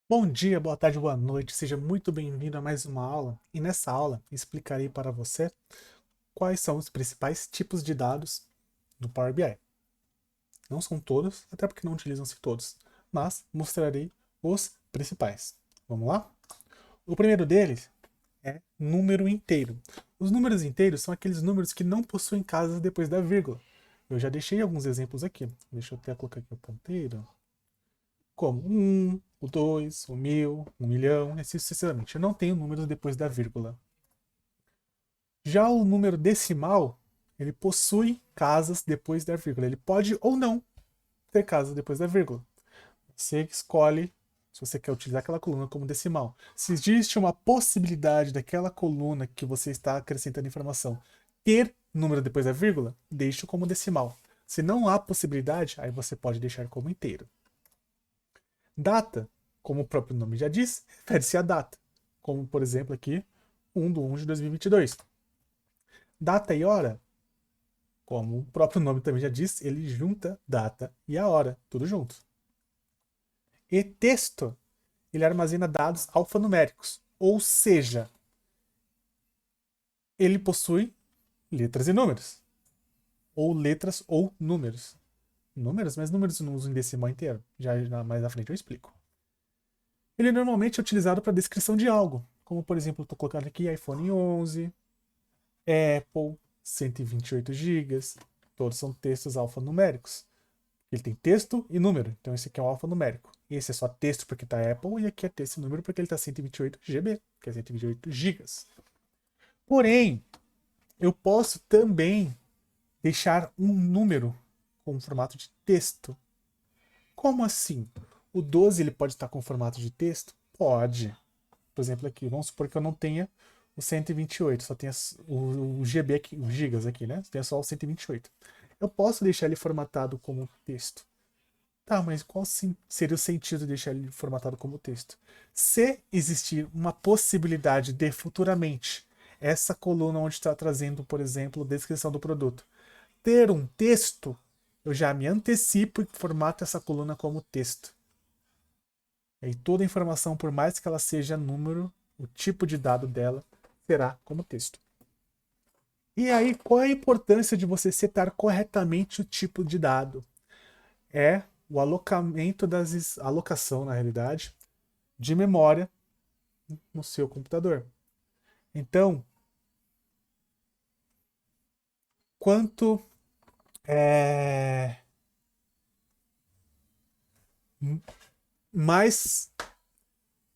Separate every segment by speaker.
Speaker 1: Bom dia, boa tarde, boa noite, seja muito bem-vindo a mais uma aula. E nessa aula explicarei para você quais são os principais tipos de dados do Power BI. Não são todos, até porque não utilizam-se todos, mas mostrarei os principais. Vamos lá? O primeiro deles é número inteiro. Os números inteiros são aqueles números que não possuem casas depois da vírgula. Eu já deixei alguns exemplos aqui. Deixa eu até colocar aqui o ponteiro. Como o 2, o 1000, 1 milhão, e assim sucessivamente. Eu não tenho números depois da vírgula. Já o número decimal, ele possui casas depois da vírgula. Ele pode ou não ter casas depois da vírgula. Você escolhe se você quer utilizar aquela coluna como decimal. Se existe uma possibilidade daquela coluna que você está acrescentando informação ter número depois da vírgula, deixe como decimal. Se não há possibilidade, aí você pode deixar como inteiro. Data, como o próprio nome já diz, refere-se à data, como por exemplo aqui 1/1 de 2022. Data e hora, como o próprio nome também já diz, ele junta data e a hora, tudo junto. E texto, ele armazena dados alfanuméricos, ou seja, ele possui letras e números, ou letras ou números. Números, mas números não usam em decimal inteiro, já mais à frente eu explico. Ele normalmente é utilizado para descrição de algo, como por exemplo, estou colocando aqui iPhone 11, Apple, 128 gigas, todos são textos alfanuméricos. Ele tem texto e número, então esse aqui é um alfanumérico. Esse é só texto porque está Apple, e aqui é texto e número porque ele está 128 GB, que é 128 gigas. Porém, eu posso também deixar um número com formato de texto. Como assim? O 12 ele pode estar com formato de texto? Pode. Por exemplo, aqui, vamos supor que eu não tenha o 128, só tenha o GB aqui, os gigas aqui, né? Tenha só o 128. Eu posso deixar ele formatado como texto. Tá, mas qual seria o sentido de deixar ele formatado como texto? Se existir uma possibilidade de futuramente essa coluna onde está trazendo, por exemplo, descrição do produto, ter um texto, eu já me antecipo e formato essa coluna como texto. E toda a informação, por mais que ela seja número, o tipo de dado dela será como texto. E aí, qual é a importância de você setar corretamente o tipo de dado? É o alocamento alocação, na realidade, de memória no seu computador. Então, quanto é, mais,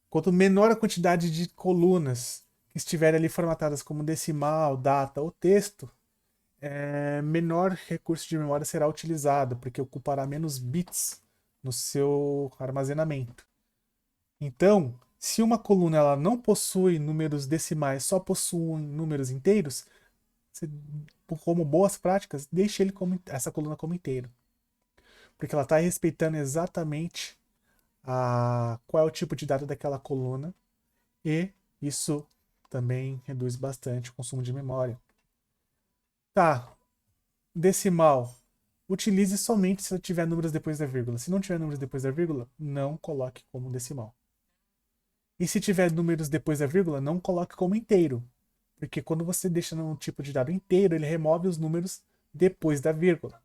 Speaker 1: quanto menor a quantidade de colunas que estiverem ali formatadas como decimal, data ou texto, menor recurso de memória será utilizado, porque ocupará menos bits no seu armazenamento. Então, se uma coluna ela não possui números decimais, só possui números inteiros, você, como boas práticas, deixe essa coluna como inteiro. Porque ela está respeitando exatamente qual é o tipo de dado daquela coluna, e isso também reduz bastante o consumo de memória. Tá, decimal. Utilize somente se tiver números depois da vírgula. Se não tiver números depois da vírgula, não coloque como decimal. E se tiver números depois da vírgula, não coloque como inteiro. Porque quando você deixa num tipo de dado inteiro, ele remove os números depois da vírgula.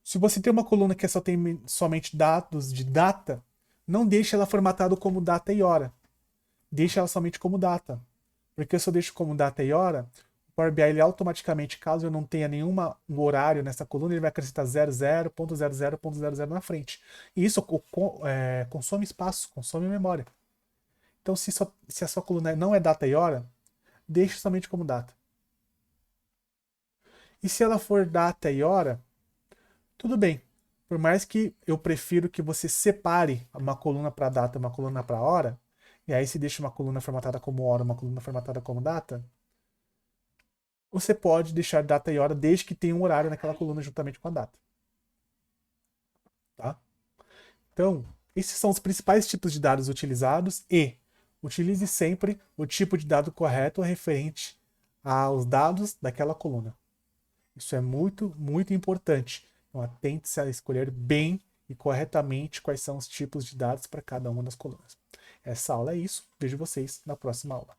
Speaker 1: Se você tem uma coluna que só tem somente dados de data, não deixe ela formatada como data e hora. Deixe ela somente como data. Porque se eu deixo como data e hora, o Power BI ele automaticamente, caso eu não tenha nenhum horário nessa coluna, ele vai acrescentar 00.00.00 na frente. E isso consome espaço, consome memória. Então, se a sua coluna não é data e hora, deixe somente como data. E se ela for data e hora, tudo bem. Por mais que eu prefiro que você separe uma coluna para data e uma coluna para hora, e aí se deixa uma coluna formatada como hora, uma coluna formatada como data, você pode deixar data e hora desde que tenha um horário naquela coluna juntamente com a data. Tá? Então, esses são os principais tipos de dados utilizados e utilize sempre o tipo de dado correto referente aos dados daquela coluna. Isso é muito, muito importante. Então, atente-se a escolher bem e corretamente quais são os tipos de dados para cada uma das colunas. Essa aula é isso. Vejo vocês na próxima aula.